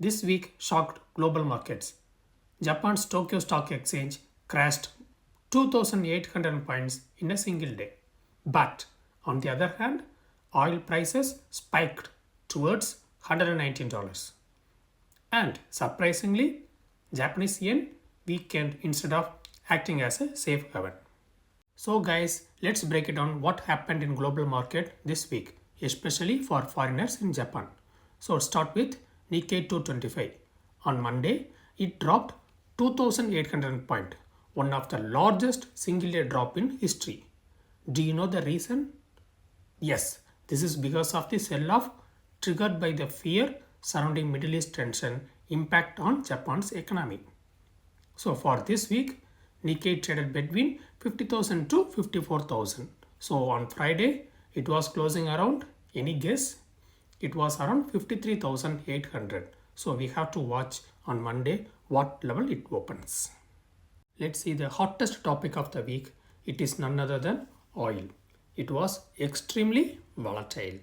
This week shocked global markets. Japan's Tokyo Stock Exchange crashed 2,800 points in a single day. But on the other hand, oil prices spiked towards $119. And surprisingly, Japanese yen weakened instead of acting as a safe haven. So guys, let's break it down what happened in global market this week, especially for foreigners in Japan. So start with Nikkei 225. On Monday, it dropped 2,800 points, one of the largest single day drop in history. Do you know the reason? Yes, this is because of the sell-off triggered by the fear surrounding Middle East tension impact on Japan's economy. So for this week, Nikkei traded between 50,000 to 54,000. So on Friday, it was closing around, any guess? It was around 53,800. So we have to watch on Monday what level it opens. Let's see the hottest topic of the week. It is none other than oil. It was extremely volatile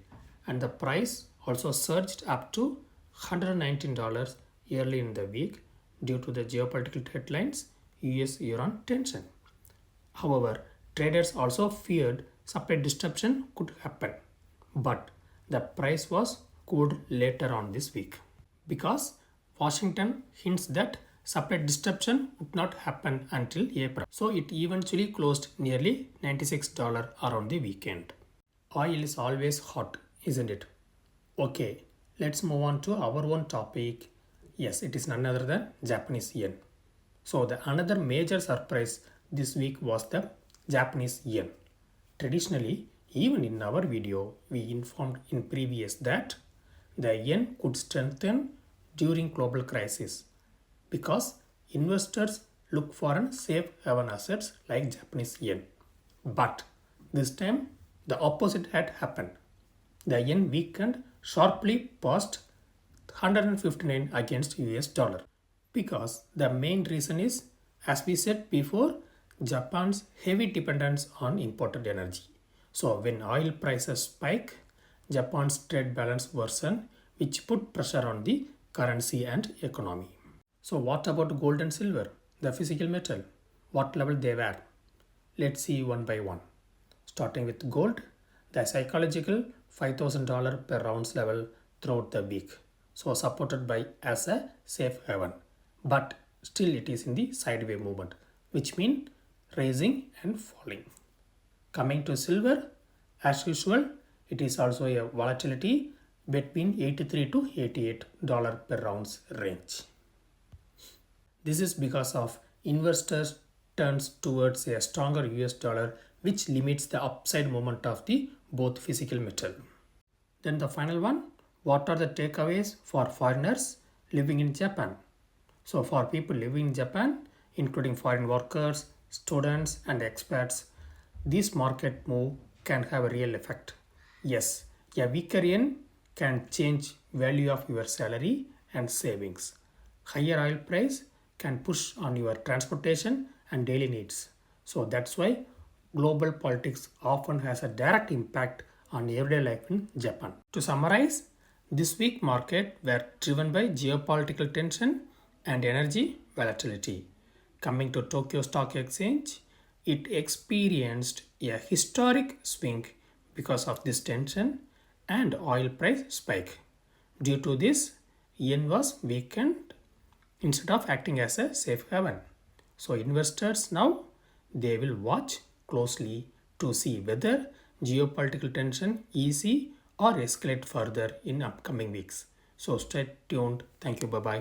and the price also surged up to $119 early in the week due to the geopolitical headlines US-Iran tension. However, traders also feared supply disruption could happen, but the price was cooled later on this week because Washington hints that supply disruption would not happen until April. So it eventually closed nearly $96 around the weekend. Oil is always hot, isn't it? Okay, let's move on to our own topic. Yes, it is none other than Japanese yen. So the another major surprise this week was the Japanese yen. Traditionally, even in our video, we informed in previous that the yen could strengthen during global crisis because investors look for an safe haven assets like Japanese yen. But this time the opposite had happened. The yen weakened sharply past 159 against US dollar because the main reason is, as we said before, Japan's heavy dependence on imported energy. So when oil prices spike, Japan's trade balance worsen, which put pressure on the currency and economy. So what about gold and silver, the physical metal? What level they were? Let's see one by one. Starting with gold, the psychological $5,000 per ounce level throughout the week. So supported by as a safe haven. But still it is in the sideways movement, which means rising and falling. Coming to silver, as usual, it is also a volatility between $83 to $88 per ounce range. This is because of investors turns towards a stronger US dollar, which limits the upside movement of the both physical metal. Then the final one, what are the takeaways for foreigners living in Japan? So for people living in Japan, including foreign workers, students and expats, this market move can have a real effect. Yes, a weaker yen can change value of your salary and savings. Higher oil price can push on your transportation and daily needs. So that's why global politics often has a direct impact on everyday life in Japan. To summarize, this week market were driven by geopolitical tension and energy volatility. Coming to Tokyo Stock Exchange, it experienced a historic swing because of this tension and oil price spike. Due to this, yen was weakened instead of acting as a safe haven. So investors now, they will watch closely to see whether geopolitical tension ease or escalate further in upcoming weeks. So stay tuned. Thank you. Bye bye.